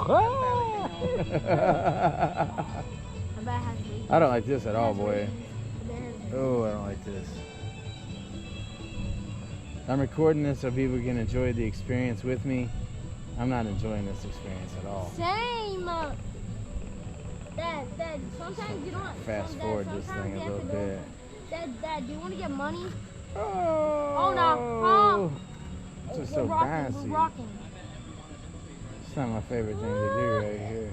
I don't like this at all, boy. Oh, I don't like this. I'm recording this so people can enjoy the experience with me. I'm not enjoying this experience at all. Same. Dad, sometimes you don't. Fast forward this thing a little bit. Dad, do you want to get money? Oh no. This is so bouncy. We're rocking. It's not my favorite thing to do right here.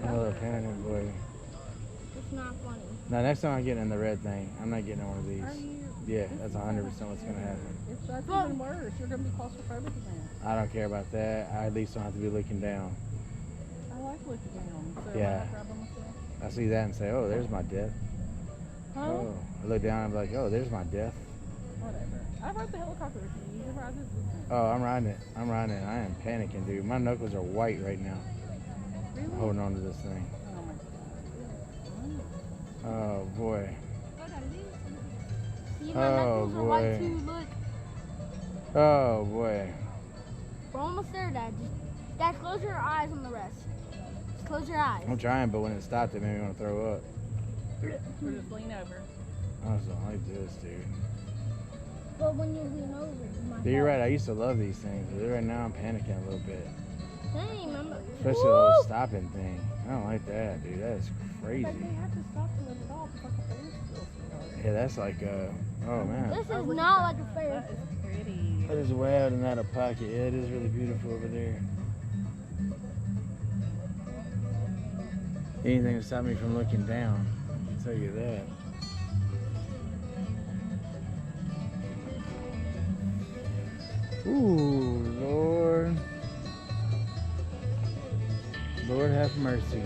Hello, panic boy. It's not funny. Now, next time I get in the red thing, I'm not getting in one of these. Yeah, that's 100% what's going to happen. That's even worse. You're going to be claustrophobic again. I don't care about that. I at least don't have to be looking down. I like looking down. So Yeah. I see that and say, oh, there's my death. Huh? Oh, I look down and be like, oh, there's my death. Whatever. I rode the helicopter with you. You can ride this with me. Oh, I'm riding it. I'm riding it. I am panicking, dude. My knuckles are white right now. Really? I'm holding on to this thing. Oh my god. Oh, boy. See, my Oh, knuckles are white boy. too. Look. Oh, boy. We're almost there, Dad. Dad, close your eyes on the rest. Just close your eyes. I'm trying, but when it stopped, it made me want to throw up. Or just lean over. I just don't like this, dude. But when you lean over, you might. Dude, you're right. I used to love these things, but right now I'm panicking a little bit. Same. Especially the whole stopping thing. I don't like that, dude. That is crazy. But they have to stop to let it off. It's like a Ferris wheel. Yeah, that's like, oh man. This is not like a Ferris. That is pretty. That is way out and out of pocket. Yeah, it is really beautiful over there. Anything to stop me from looking down, I can tell you that. Ooh, Lord. Lord have mercy.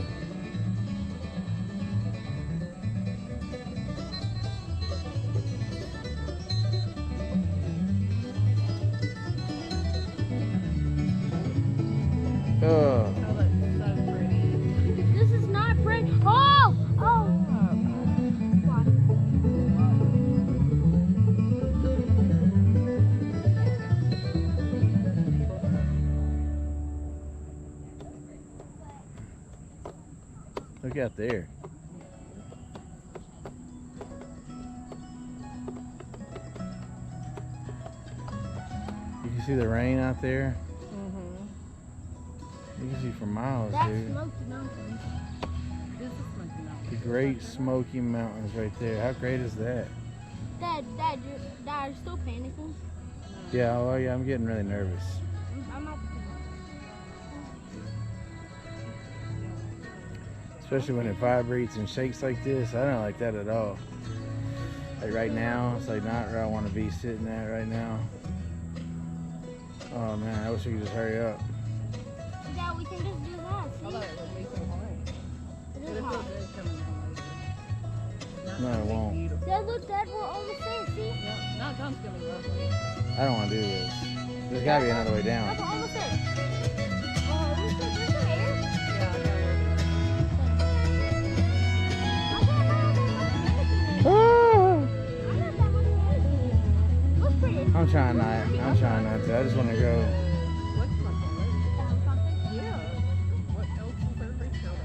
Oh. Oh, that's so pretty. This is not pretty. Oh! Look out there. You can see the rain out there. You can see for miles, That's dude. Smoky Mountains. This is Smoky Mountains. The Great Smoky Mountains right there. How great is that? Dad, you're still panicking? Yeah, oh yeah, I'm getting really nervous. I'm not. Especially when it vibrates and shakes like this. I don't like that at all. Like right now, it's like not where I want to be sitting at right now. Oh man, I wish we could just hurry up. Yeah, we can just do that. I See? thought it would be so hard. It But is it feels hot. good coming down later. No, it won't. Beautiful. Dad, look, Dad, we're almost there. See? Yeah, nightime's gonna be lovely. I don't want to do this. There's gotta be another way down. That's almost there. Oh, there's some air. Yeah, I got I'm trying not to. I just want to go. Looks like a yeah. What else is there to show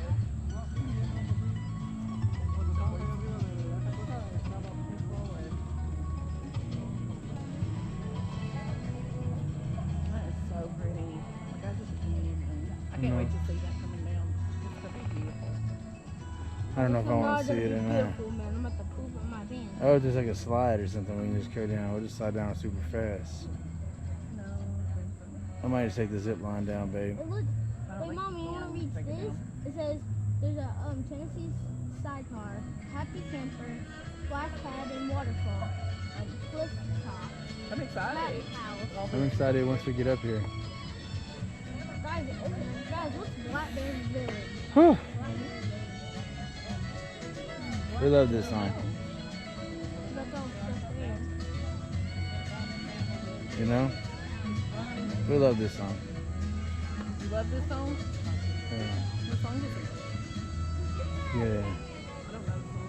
That is so pretty. Like, I just can't even. I can't wait to see that coming down. It's gonna be beautiful. I don't know if I want to see it or not. Beautiful, man. I'm about to poop in my pants. Oh, just like a slide or something. We can just go down. We'll just slide down super fast. No, I might just take the zip line down, babe. Hey, look. Wait, Mom, you want to read this? It says there's a Tennessee sidecar, happy camper, splash pad, and waterfall, a cliff top, I'm excited. mountain house. I'm excited once we get up here. Guys, what's Black Bear Village? Whew. We love this song. That's all stuff there. You know? We love this song. You love this song? Yeah. What song is it? Yeah. I don't know the song.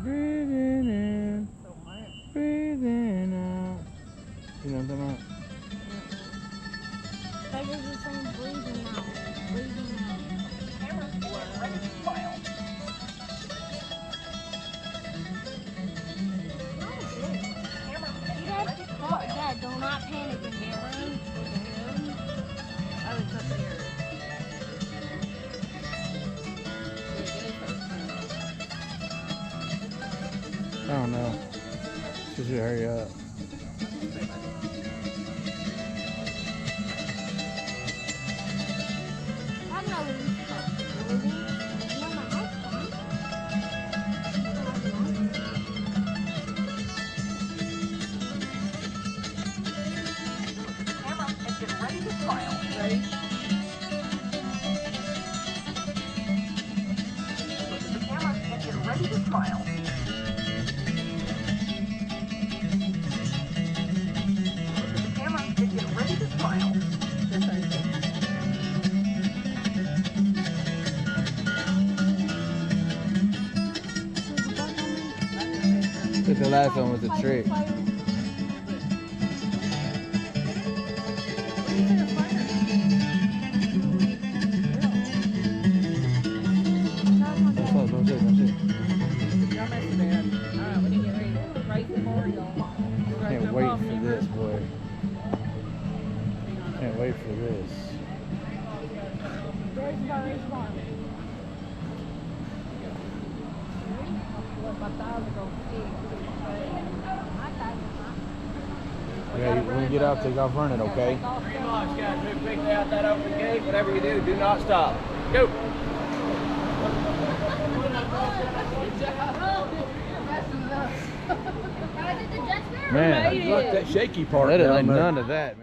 Breathing in. I don't know. She should hurry up. I'm not really No, my house fine. Camera and get ready to smile. Ready? Look at the camera and get ready to smile. Look at the camera and get ready to smile. I think the last one was a trick. Don't shake. Y'all messed with that. Alright, we need to get ready to race the board, y'all. Can't wait for this, boy. Can't wait for this. Race bar. Let my thighs go Okay, when you get out, take off running, okay? Pretty much, guys. Move quickly out that open gate. Whatever you do not stop. Go. Man, Look, that shaky part I didn't like down there. none of that, man.